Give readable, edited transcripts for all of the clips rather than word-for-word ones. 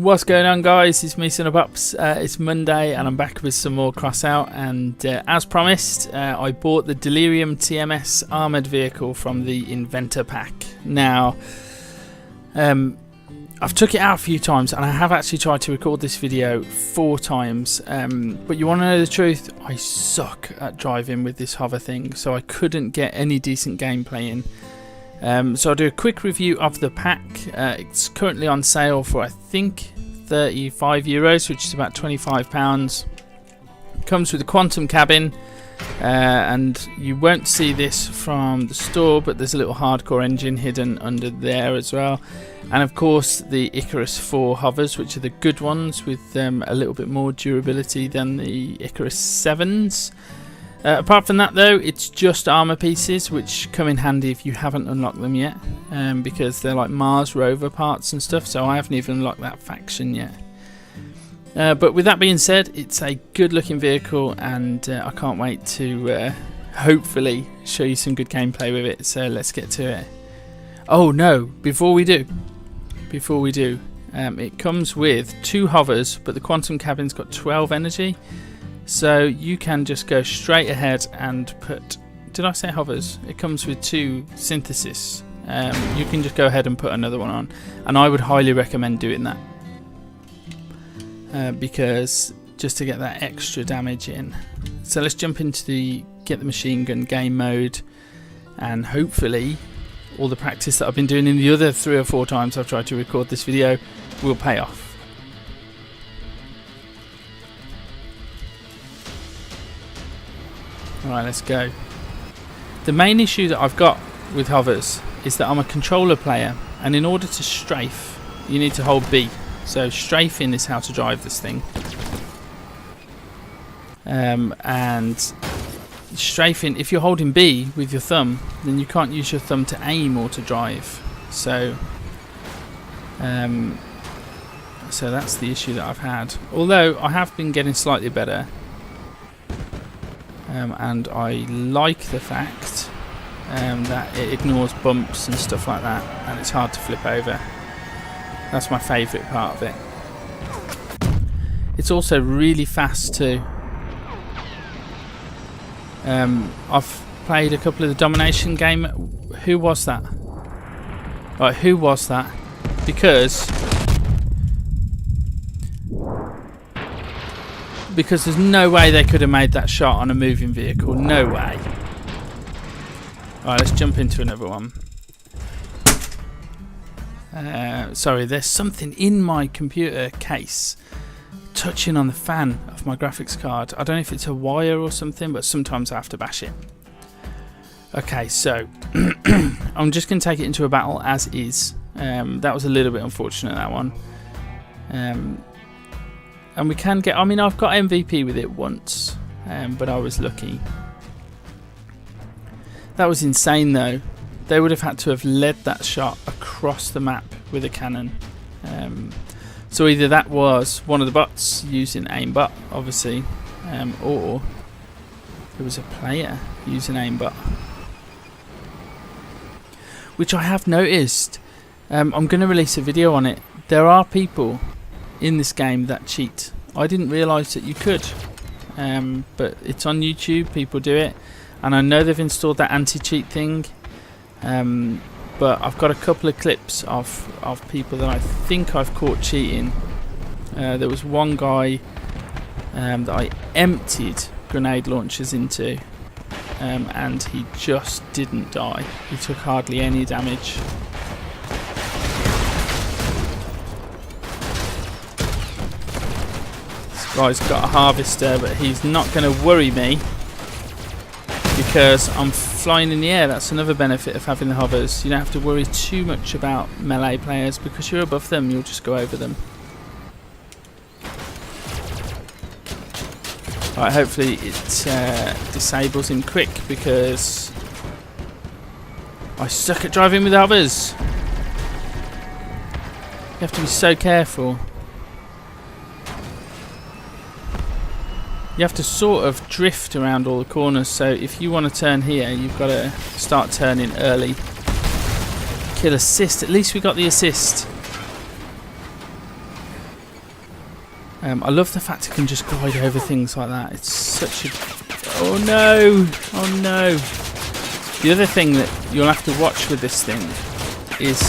What's going on, guys? It's me, Son of Ups. It's Monday and I'm back with some more Crossout, and as promised, I bought the Delirium TMS armoured vehicle from the Inventor pack. Now, I've took it out a few times and I have actually tried to record this video 4 times, but you want to know the truth? I suck at driving with this hover thing, so I couldn't get any decent gameplay in. So I'll do a quick review of the pack. It's currently on sale for I think €35, which is about £25. Comes with a quantum cabin, and you won't see this from the store, but there's a little hardcore engine hidden under there as well. And of course the Icarus 4 hovers, which are the good ones with a little bit more durability than the Icarus 7s. Apart from that though, it's just armour pieces, which come in handy if you haven't unlocked them yet, because they're like Mars rover parts and stuff, so I haven't even unlocked that faction yet. But with that being said, it's a good looking vehicle, and I can't wait to hopefully show you some good gameplay with it, so let's get to it. Oh no, before we do, it comes with 2 hovers, but the quantum cabin's got 12 energy. So you can just go straight ahead and put, did I say hovers? It comes with 2 synthesis. You can just go ahead and put another one on, and I would highly recommend doing that, because just to get that extra damage in. So let's jump into the get the machine gun game mode, and hopefully all the practice that I've been doing in the other 3 or 4 times I've tried to record this video will pay off. Alright, let's go. The main issue that I've got with hovers is that I'm a controller player, and in order to strafe you need to hold B. So strafing is how to drive this thing, and strafing, if you're holding B with your thumb, then you can't use your thumb to aim or to drive. So so that's the issue that I've had, although I have been getting slightly better. And I like the fact that it ignores bumps and stuff like that, and it's hard to flip over. That's my favourite part of it. It's also really fast too. I've played a couple of the domination game. Who was that? Right, who was that? Because there's no way they could have made that shot on a moving vehicle. No way. Alright, let's jump into another one. Sorry, there's something in my computer case touching on the fan of my graphics card. I don't know if it's a wire or something, but sometimes I have to bash it. Okay, so I'm just going to take it into a battle as is. That was a little bit unfortunate, that one. And we can get, I mean, I've got MVP with it once, but I was lucky. That was insane though. They would have had to have led that shot across the map with a cannon. So either that was one of the bots using aimbot, obviously, or there was a player using aimbot. Which I have noticed. I'm going to release a video on it. There are people in this game that cheat. I didn't realise that you could, but it's on YouTube, people do it, and I know they've installed that anti-cheat thing, but I've got a couple of clips of people that I think I've caught cheating. There was one guy that I emptied grenade launchers into, and he just didn't die. He took hardly any damage. Guy's got a harvester, but he's not going to worry me because I'm flying in the air. That's another benefit of having the hovers. You don't have to worry too much about melee players because you're above them, you'll just go over them. Alright, hopefully it disables him quick because I suck at driving with hovers. You have to be so careful. You have to sort of drift around all the corners, so if you want to turn here, you've got to start turning early. Kill assist, at least we got the assist. I love the fact it can just glide over things like that. It's such a... Oh no! Oh no! The other thing that you'll have to watch with this thing is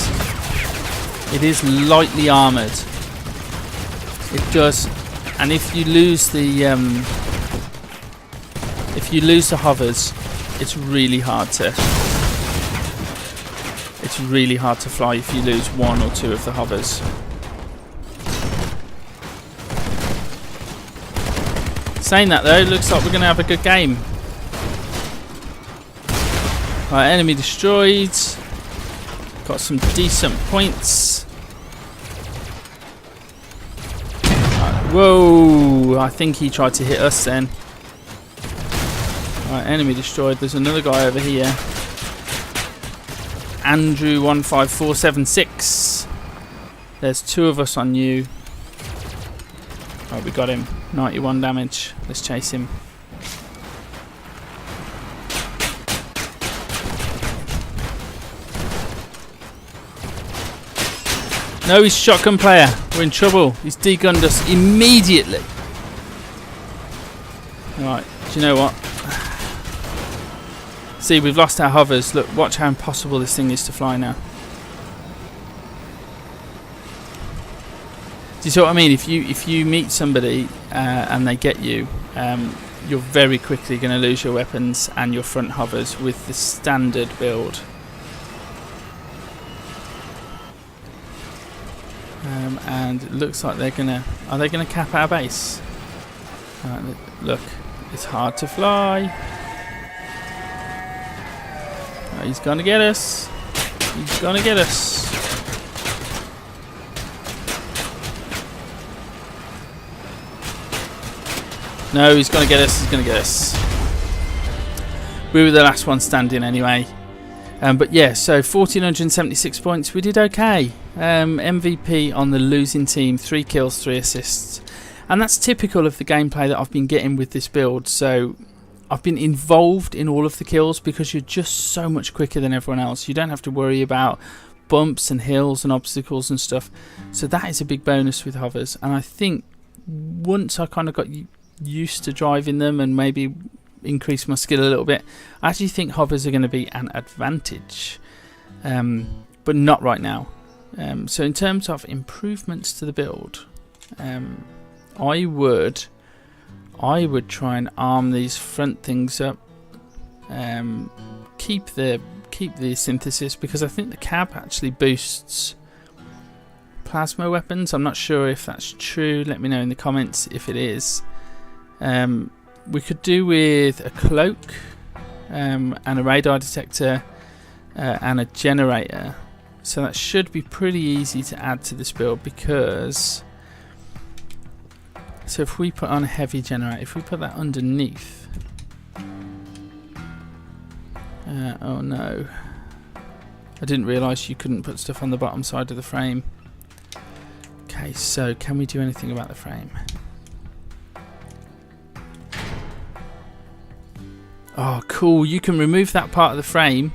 it is lightly armoured. It does, and if you lose the hovers, it's really hard to fly if you lose 1 or 2 of the hovers. Saying that though, it looks like we're going to have a good game. Right, enemy destroyed. Got some decent points. Right, whoa! I think he tried to hit us then. Right, enemy destroyed. There's another guy over here. Andrew 15476. There's 2 of us on you. Right, we got him. 91 damage. Let's chase him. No, he's shotgun player. We're in trouble. He's degunned us immediately. Right, do you know what? See, we've lost our hovers. Look, watch how impossible this thing is to fly now. Do you see what I mean? If you meet somebody and they get you, you're very quickly going to lose your weapons and your front hovers with the standard build. And it looks like they're gonna... Are they gonna cap our base? Right, look, it's hard to fly. Right, he's gonna get us. He's gonna get us. No, he's gonna get us. He's gonna get us. We were the last one standing anyway. But yeah, so 1476 points. We did okay. MVP on the losing team, 3 kills, 3 assists, and that's typical of the gameplay that I've been getting with this build. So I've been involved in all of the kills because you're just so much quicker than everyone else. You don't have to worry about bumps and hills and obstacles and stuff. So that is a big bonus with hovers, and I think once I kind of got used to driving them and maybe increase my skill a little bit, I actually think hovers are going to be an advantage, but not right now. So in terms of improvements to the build, I would try and arm these front things up, keep the synthesis, because I think the cab actually boosts plasma weapons. I'm not sure if that's true. Let me know in the comments if it is. We could do with a cloak and a radar detector and a generator. So that should be pretty easy to add to this build, because so if we put on a heavy generator, if we put that underneath, oh no, I didn't realise you couldn't put stuff on the bottom side of the frame. Okay, so can we do anything about the frame? Oh cool, you can remove that part of the frame.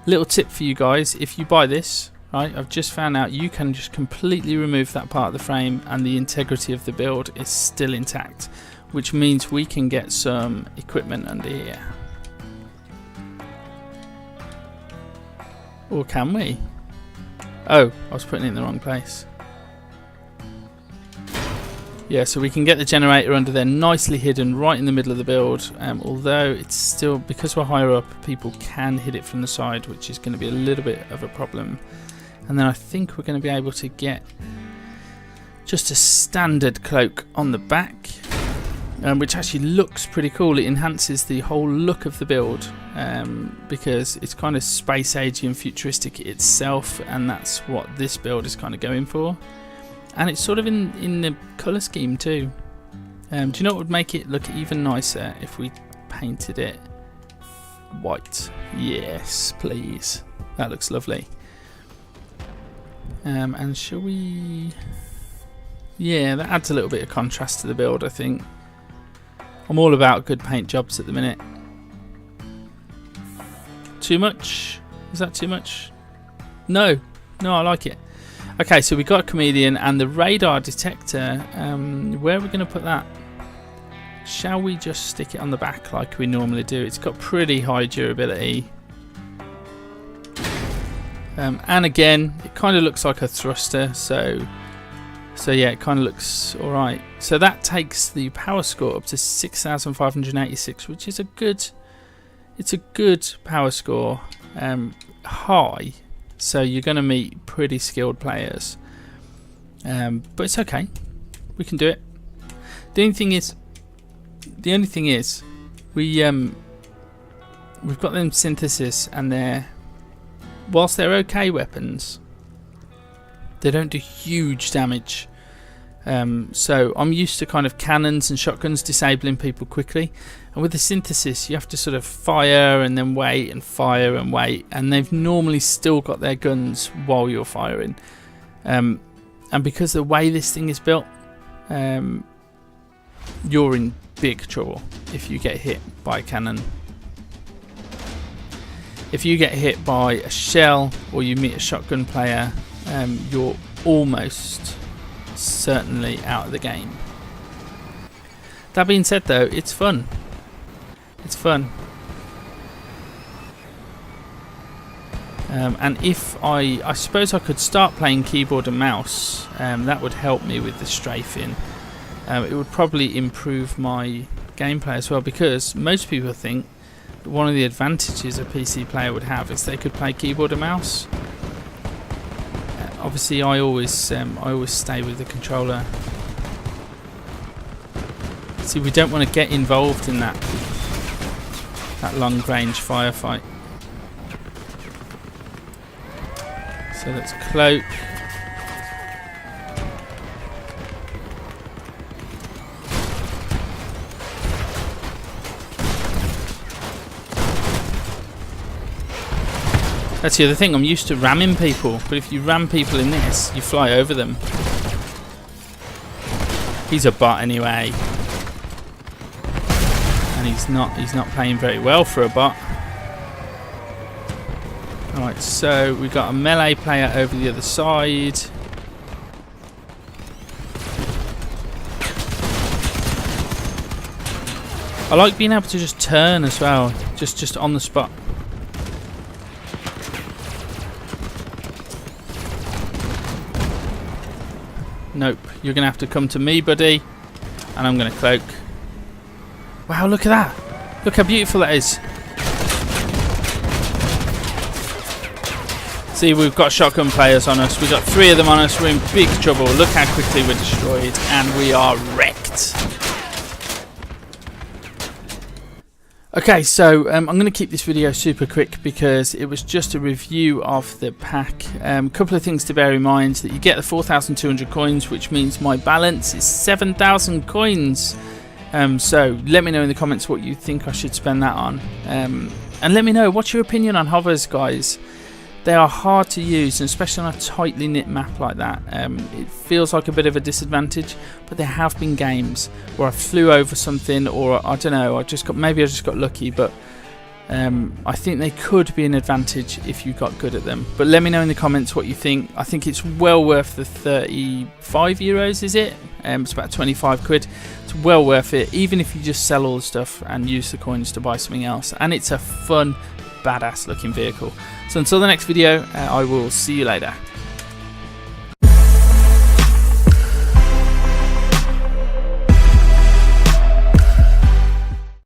Little tip for you guys, if you buy this, right, I've just found out you can just completely remove that part of the frame and the integrity of the build is still intact, which means we can get some equipment under here. Or can we? Oh, I was putting it in the wrong place. Yeah, so we can get the generator under there, nicely hidden right in the middle of the build, although it's still, because we're higher up, people can hit it from the side, which is going to be a little bit of a problem. And then I think we're going to be able to get just a standard cloak on the back, which actually looks pretty cool. It enhances the whole look of the build, because it's kind of space agey and futuristic itself, and that's what this build is kind of going for. And it's sort of in the colour scheme too. Do you know what would make it look even nicer if we painted it white? Yes, please. That looks lovely. And shall we... Yeah, that adds a little bit of contrast to the build, I think. I'm all about good paint jobs at the minute. Too much? Is that too much? No. No, I like it. Okay, so we got a chameleon and the radar detector. Where are we going to put that? Shall we just stick it on the back like we normally do? It's got pretty high durability. And again, it kind of looks like a thruster, so yeah, it kind of looks alright. So that takes the power score up to 6,586, which is a good power score. High, so you're going to meet pretty skilled players. But it's okay. We can do it. The only thing is we've got them synthesis, and whilst they're okay weapons, they don't do huge damage. So I'm used to kind of cannons and shotguns disabling people quickly, and with the synthesis you have to sort of fire and then wait and fire and wait, and they've normally still got their guns while you're firing. And because the way this thing is built, you're in big trouble if you get hit by a cannon. If you get hit by a shell or you meet a shotgun player, you're almost certainly out of the game. That being said though, it's fun. It's fun. And if I suppose I could start playing keyboard and mouse, that would help me with the strafing. It would probably improve my gameplay as well, because most people think that one of the advantages a PC player would have is they could play keyboard and mouse. Obviously, I always stay with the controller. See, we don't want to get involved in that long-range firefight. So let's cloak. That's the other thing, I'm used to ramming people, but if you ram people in this, you fly over them. He's a bot anyway. And he's not playing very well for a bot. Alright, so we've got a melee player over the other side. I like being able to just turn as well, just on the spot. Nope, you're going to have to come to me, buddy. And I'm going to cloak. Wow, look at that. Look how beautiful that is. See, we've got shotgun players on us. We've got 3 of them on us. We're in big trouble. Look how quickly we're destroyed. And we are wrecked. Okay, so I'm going to keep this video super quick because it was just a review of the pack. A couple of things to bear in mind: that you get the 4,200 coins, which means my balance is 7,000 coins. So let me know in the comments what you think I should spend that on. And let me know, what's your opinion on hovers, guys? They are hard to use, and especially on a tightly knit map like that. It feels like a bit of a disadvantage, but there have been games where I flew over something, or I don't know, maybe I just got lucky, but I think they could be an advantage if you got good at them. But let me know in the comments what you think. I think it's well worth the 35 euros, is it? It's about 25 quid. It's well worth it, even if you just sell all the stuff and use the coins to buy something else. And it's a fun, badass looking vehicle. So until the next video, I will see you later.